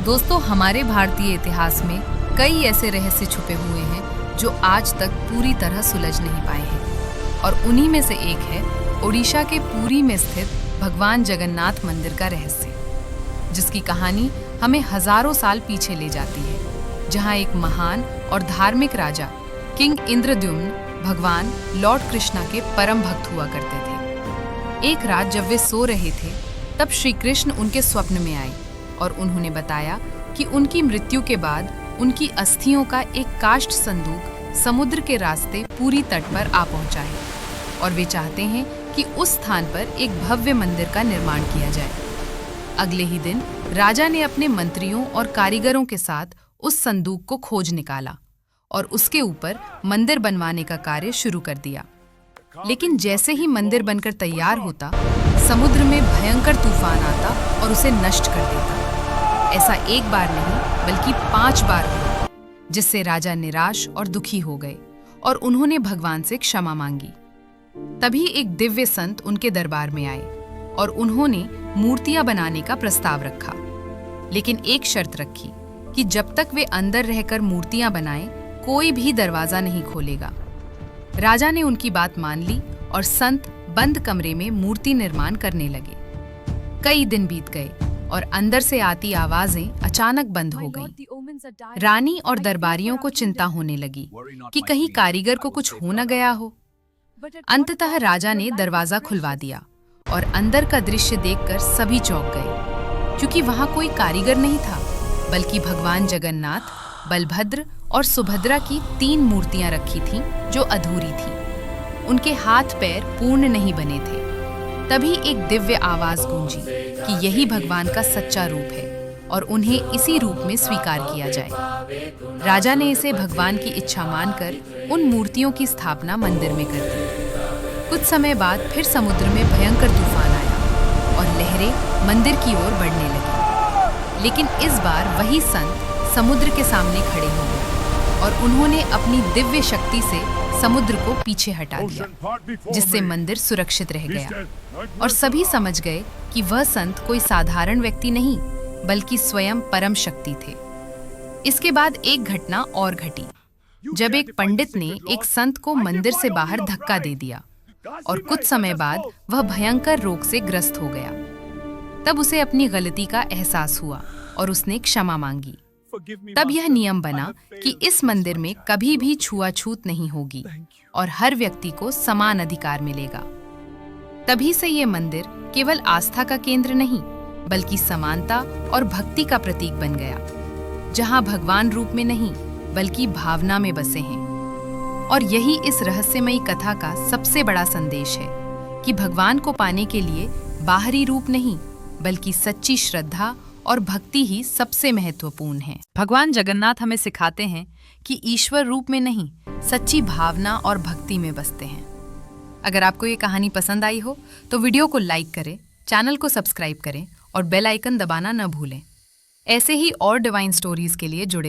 दोस्तों, हमारे भारतीय इतिहास में कई ऐसे रहस्य छुपे हुए हैं जो आज तक पूरी तरह सुलझ नहीं पाए हैं। और उन्हीं में से एक है ओडिशा के पुरी में स्थित भगवान जगन्नाथ मंदिर का रहस्य, जिसकी कहानी हमें हजारों साल पीछे ले जाती है, जहां एक महान और धार्मिक राजा किंग इंद्रद्युम्न भगवान लॉर्ड कृष्णा के परम भक्त हुआ करते थे। एक रात जब वे सो रहे थे, तब श्री कृष्ण उनके स्वप्न में आए और उन्होंने बताया कि उनकी मृत्यु के बाद उनकी अस्थियों का एक काष्ठ संदूक समुद्र के रास्ते पुरी तट पर आ पहुंचा है और वे चाहते हैं कि उस स्थान पर एक भव्य मंदिर का निर्माण किया जाए। अगले ही दिन राजा ने अपने मंत्रियों और कारीगरों के साथ उस संदूक को खोज निकाला और उसके ऊपर मंदिर बनवाने का कार्य शुरू कर दिया। लेकिन जैसे ही मंदिर बनकर तैयार होता, समुद्र में भयंकर तूफान आता और उसे नष्ट कर देता। ऐसा एक बार नहीं बल्कि 5 बार हुआ, जिससे राजा निराश और दुखी हो गए और उन्होंने भगवान से क्षमा मांगी। तभी एक दिव्य संत उनके दरबार में आए और उन्होंने मूर्तियां बनाने का प्रस्ताव रखा, लेकिन एक शर्त रखी कि जब तक वे अंदर रहकर मूर्तियां बनाएं, कोई भी दरवाजा नहीं खोलेगा। राजा ने उनकी बात मान ली और संत बंद कमरे में मूर्ति निर्माण करने लगे। कई दिन बीत गए और अंदर से आती आवाजें अचानक बंद हो गईं। रानी और दरबारियों को चिंता होने लगी कि कहीं कारीगर को कुछ हो न गया हो। अंततः राजा ने दरवाजा खुलवा दिया और अंदर का दृश्य देखकर सभी चौंक गए, क्योंकि वहां कोई कारीगर नहीं था, बल्कि भगवान जगन्नाथ, बलभद्र और सुभद्रा की 3 मूर्तियां रखी थीं जो अधूरी थीं। उनके हाथ पैर पूर्ण नहीं बने थे। तभी एक दिव्य आवाज गूंजी कि यही भगवान का सच्चा रूप है और उन्हें इसी रूप में स्वीकार किया जाए। राजा ने इसे भगवान की इच्छा मानकर उन मूर्तियों की स्थापना मंदिर में कर दी। कुछ समय बाद फिर समुद्र में भयंकर तूफान आया और लहरें मंदिर की ओर बढ़ने लगी। लेकिन इस बार वही संत समुद्र के सामने खड़े हो गए और उन्होंने अपनी दिव्य शक्ति से समुद्र को पीछे हटा दिया, जिससे मंदिर सुरक्षित रह गया। और सभी समझ गए कि वह संत कोई साधारण व्यक्ति नहीं, बल्कि स्वयं परम शक्ति थे। इसके बाद एक घटना और घटी, जब एक पंडित ने एक संत को मंदिर से बाहर धक्का दे दिया और कुछ समय बाद वह भयंकर रोग से ग्रस्त हो गया। तब उसे अपनी गलती का एहसास हुआ और उसने क्षमा मांगी। तब यह नियम बना कि इस मंदिर में कभी भी छुआछूत नहीं होगी और हर व्यक्ति को समान अधिकार मिलेगा। तभी से ये मंदिर केवल आस्था का केंद्र नहीं, बल्कि समानता और भक्ति का प्रतीक बन गया, जहां भगवान रूप में नहीं बल्कि भावना में बसे हैं। और यही इस रहस्यमयी कथा का सबसे बड़ा संदेश है कि भगवान को पाने के लिए बाहरी रूप नहीं, बल्कि सच्ची श्रद्धा और भक्ति ही सबसे महत्वपूर्ण है। भगवान जगन्नाथ हमें सिखाते हैं कि ईश्वर रूप में नहीं, सच्ची भावना और भक्ति में बसते हैं। अगर आपको ये कहानी पसंद आई हो तो वीडियो को लाइक करें, चैनल को सब्सक्राइब करें और बेल आइकन दबाना न भूलें। ऐसे ही और डिवाइन स्टोरीज के लिए जुड़े रहें।